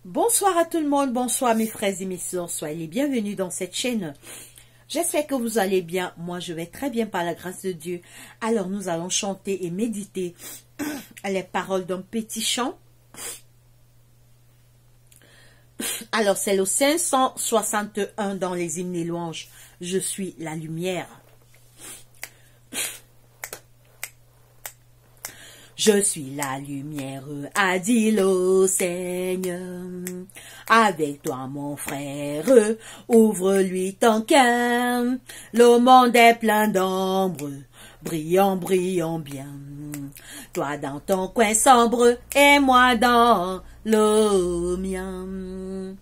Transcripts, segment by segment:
Bonsoir à tout le monde, bonsoir mes frères et mes sœurs, soyez les bienvenus dans cette chaîne. J'espère que vous allez bien, moi je vais très bien par la grâce de Dieu. Alors nous allons chanter et méditer les paroles d'un petit chant. Alors c'est le 561 dans les hymnes et louanges. Je suis la lumière. Je suis la lumière, a dit le Seigneur. Avec toi, mon frère, ouvre-lui ton cœur. Le monde est plein d'ombre, brillant, brillant bien. Toi dans ton coin sombre et moi dans le mien.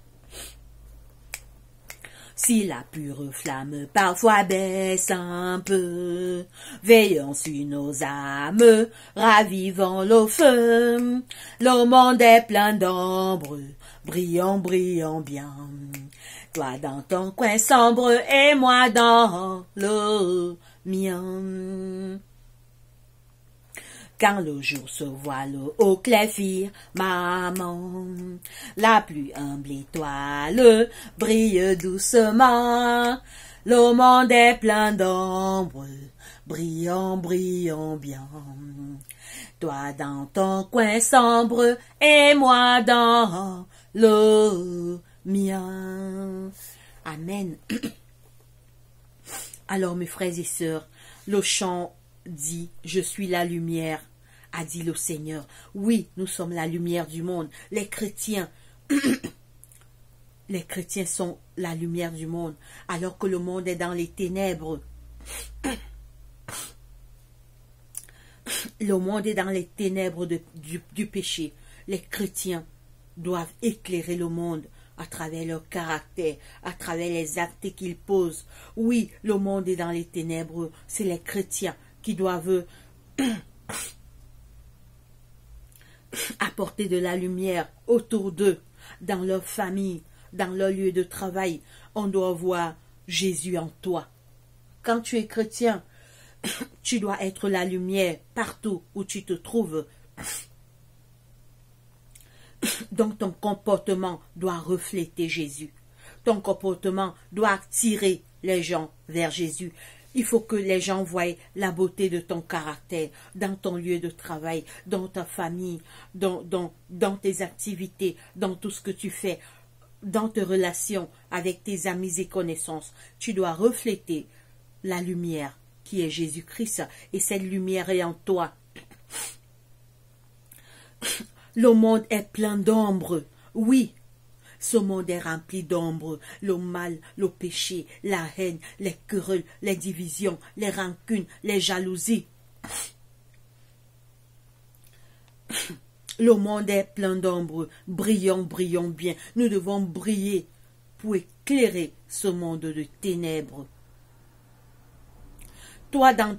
Si la pure flamme parfois baisse un peu, veillons sur nos âmes, ravivons le feu. Le monde est plein d'ombre, brillant, brillant bien. Toi dans ton coin sombre et moi dans le mien. Quand le jour se voile au clair firmament, la plus humble étoile brille doucement. Le monde est plein d'ombre, brillant, brillant bien. Toi dans ton coin sombre et moi dans le mien. Amen. Alors mes frères et sœurs, le chant dit, je suis la lumière, a dit le Seigneur. Oui, nous sommes la lumière du monde. Les chrétiens, les chrétiens sont la lumière du monde, alors que le monde est dans les ténèbres. Le monde est dans les ténèbres du péché. Les chrétiens doivent éclairer le monde à travers leur caractère, à travers les actes qu'ils posent. Oui, le monde est dans les ténèbres, c'est les chrétiens qui doivent apporter de la lumière autour d'eux, dans leur famille, dans leur lieu de travail. On doit voir Jésus en toi. Quand tu es chrétien, tu dois être la lumière partout où tu te trouves. Donc ton comportement doit refléter Jésus. Ton comportement doit attirer les gens vers Jésus. Il faut que les gens voient la beauté de ton caractère dans ton lieu de travail, dans ta famille, dans tes activités, dans tout ce que tu fais, dans tes relations avec tes amis et connaissances. Tu dois refléter la lumière qui est Jésus-Christ et cette lumière est en toi. Le monde est plein d'ombre, oui. Ce monde est rempli d'ombre, le mal, le péché, la haine, les querelles, les divisions, les rancunes, les jalousies. Le monde est plein d'ombre, brillons, brillons bien. Nous devons briller pour éclairer ce monde de ténèbres. Toi dans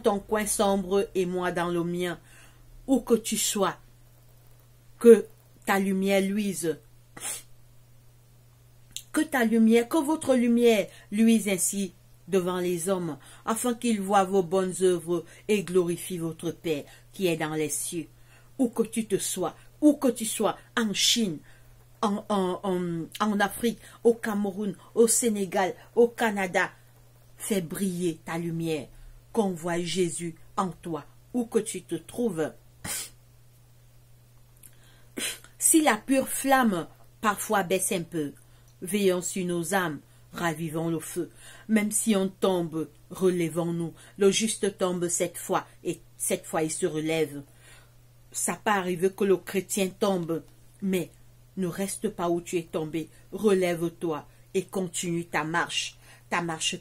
ton coin sombre et moi dans le mien, où que tu sois, que ta lumière luise. Que ta lumière, que votre lumière luise ainsi devant les hommes, afin qu'ils voient vos bonnes œuvres et glorifient votre Père qui est dans les cieux. Où que tu te sois, où que tu sois, en Chine, en Afrique, au Cameroun, au Sénégal, au Canada, fais briller ta lumière, qu'on voie Jésus en toi, où que tu te trouves. Si la pure flamme parfois baisse un peu, veillons sur nos âmes, ravivons le feu. Même si on tombe, relevons-nous. Le juste tombe cette fois, et cette fois il se relève. Ça peut arriver que le chrétien tombe, mais ne reste pas où tu es tombé. Relève-toi et continue ta marche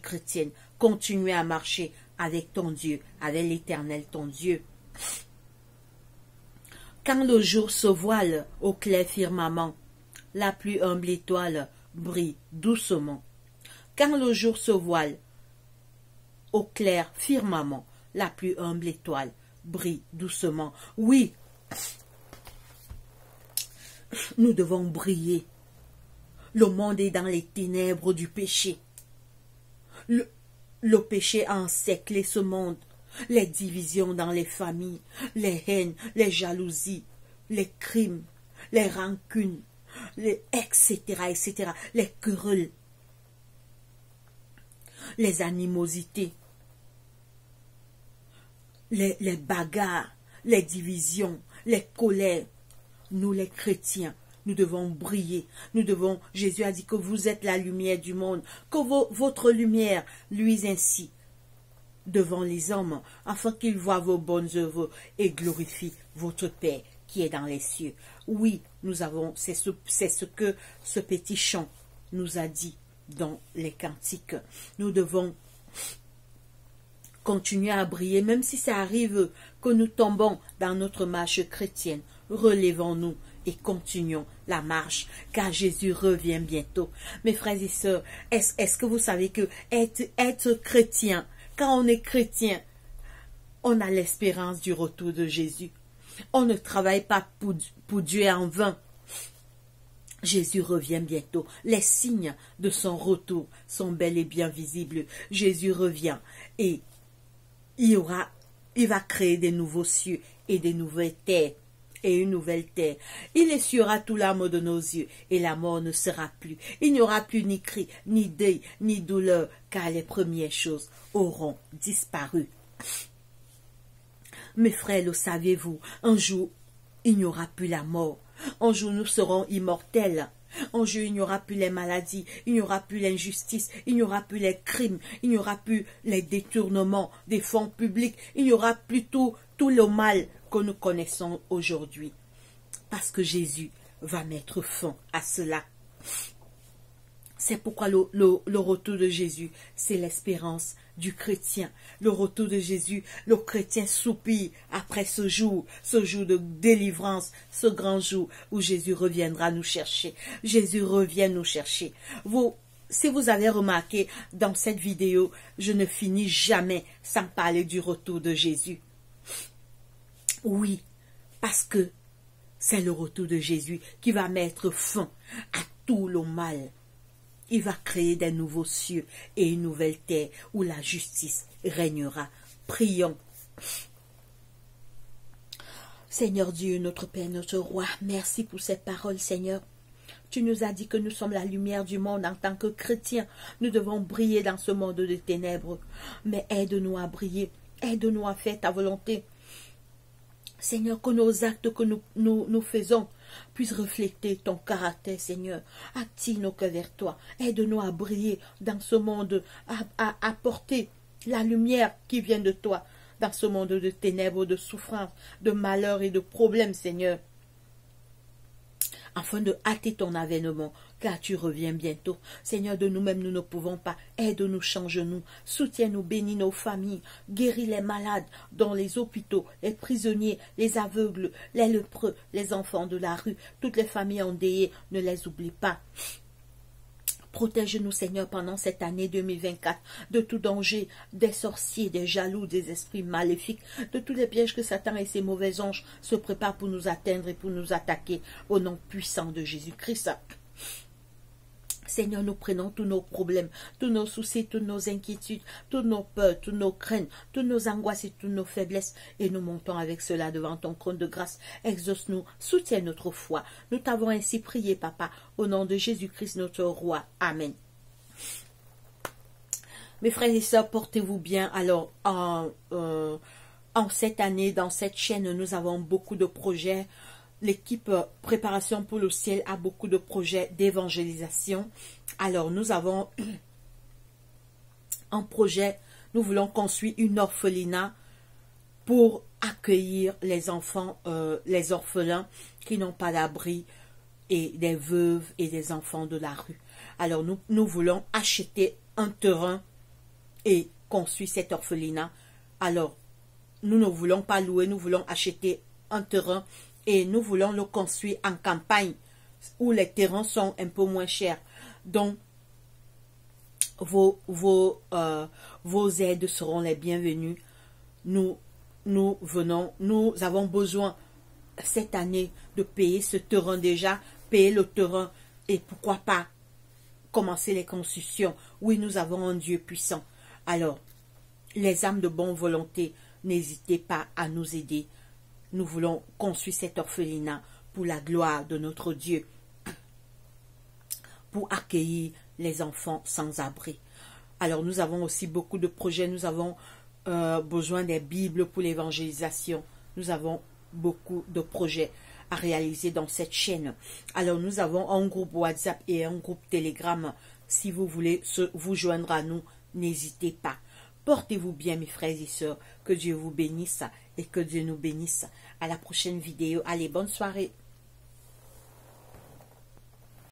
chrétienne. Continue à marcher avec ton Dieu, avec l'Éternel ton Dieu. Quand le jour se voile au clair firmament, la plus humble étoile brille doucement. Quand le jour se voile au clair firmament, la plus humble étoile brille doucement. Oui, nous devons briller. Le monde est dans les ténèbres du péché. Le péché a encerclé ce monde. Les divisions dans les familles, les haines, les jalousies, les crimes, les rancunes, etc., etc., les querelles, les animosités, les bagarres, les divisions, les colères. Nous les chrétiens, nous devons briller. Nous devons, Jésus a dit que vous êtes la lumière du monde, que votre lumière luise ainsi devant les hommes, afin qu'ils voient vos bonnes œuvres et glorifient votre Père qui est dans les cieux. Oui, c'est ce que ce petit chant nous a dit dans les cantiques. Nous devons continuer à briller, même si ça arrive que nous tombons dans notre marche chrétienne. Relevons-nous et continuons la marche, car Jésus revient bientôt. Mes frères et sœurs, est-ce que vous savez que être chrétien, quand on est chrétien, on a l'espérance du retour de Jésus. On ne travaille pas pour Dieu en vain. Jésus revient bientôt. Les signes de son retour sont bel et bien visibles. Jésus revient et il va créer des nouveaux cieux et des nouvelles terres et une nouvelle terre. Il essuiera tout l'âme de nos yeux et la mort ne sera plus. Il n'y aura plus ni cri, ni deuil, ni douleur, car les premières choses auront disparu. Mes frères, le savez-vous, un jour, il n'y aura plus la mort. Un jour, nous serons immortels. Un jour, il n'y aura plus les maladies, il n'y aura plus l'injustice, il n'y aura plus les crimes, il n'y aura plus les détournements des fonds publics, il n'y aura plus tout le mal que nous connaissons aujourd'hui. Parce que Jésus va mettre fin à cela. C'est pourquoi le retour de Jésus, c'est l'espérance du chrétien. Le retour de Jésus, le chrétien soupire après ce jour de délivrance, ce grand jour où Jésus reviendra nous chercher. Jésus revient nous chercher. Si vous avez remarqué dans cette vidéo, je ne finis jamais sans parler du retour de Jésus. Oui, parce que c'est le retour de Jésus qui va mettre fin à tout le mal. Il va créer des nouveaux cieux et une nouvelle terre où la justice régnera. Prions. Seigneur Dieu, notre Père, notre Roi, merci pour ces paroles, Seigneur. Tu nous as dit que nous sommes la lumière du monde en tant que chrétiens. Nous devons briller dans ce monde de ténèbres. Mais aide-nous à briller. Aide-nous à faire ta volonté. Seigneur, que nos actes que nous faisons puissent refléter ton caractère, Seigneur. Attire nos cœurs vers toi. Aide-nous à briller dans ce monde, à apporter la lumière qui vient de toi, dans ce monde de ténèbres, de souffrances, de malheurs et de problèmes, Seigneur. Afin de hâter ton avènement, car tu reviens bientôt. Seigneur, de nous-mêmes, nous ne pouvons pas. Aide-nous, change-nous, soutiens-nous, bénis nos familles, guéris les malades dans les hôpitaux, les prisonniers, les aveugles, les lépreux, les enfants de la rue, toutes les familles endeuillées, ne les oublie pas. Protège-nous, Seigneur, pendant cette année 2024, de tout danger, des sorciers, des jaloux, des esprits maléfiques, de tous les pièges que Satan et ses mauvais anges se préparent pour nous atteindre et pour nous attaquer, au nom puissant de Jésus-Christ. Seigneur, nous prenons tous nos problèmes, tous nos soucis, toutes nos inquiétudes, toutes nos peurs, toutes nos craintes, toutes nos angoisses et toutes nos faiblesses, et nous montons avec cela devant ton trône de grâce. Exauce-nous, soutiens notre foi. Nous t'avons ainsi prié, Papa, au nom de Jésus-Christ, notre Roi. Amen. Mes frères et sœurs, portez-vous bien. Alors, en cette année, dans cette chaîne, nous avons beaucoup de projets. L'équipe Préparation pour le ciel a beaucoup de projets d'évangélisation. Alors, nous avons un projet, nous voulons construire une orphelinat pour accueillir les enfants, les orphelins qui n'ont pas d'abri et des veuves et des enfants de la rue. Alors, nous voulons acheter un terrain et construire cet orphelinat. Alors, nous ne voulons pas louer, nous voulons acheter un terrain et nous voulons le construire en campagne où les terrains sont un peu moins chers. Donc, vos aides seront les bienvenues. Nous avons besoin cette année de payer ce terrain déjà, payer le terrain et pourquoi pas commencer les constructions. Oui, nous avons un Dieu puissant. Alors, les âmes de bonne volonté, n'hésitez pas à nous aider. Nous voulons construire cet orphelinat pour la gloire de notre Dieu, pour accueillir les enfants sans abri. Alors nous avons aussi beaucoup de projets, nous avons besoin des Bibles pour l'évangélisation, nous avons beaucoup de projets à réaliser dans cette chaîne. Alors nous avons un groupe WhatsApp et un groupe Telegram. Si vous voulez vous joindre à nous, n'hésitez pas. Portez-vous bien mes frères et sœurs, que Dieu vous bénisse et que Dieu nous bénisse. À la prochaine vidéo. Allez, bonne soirée.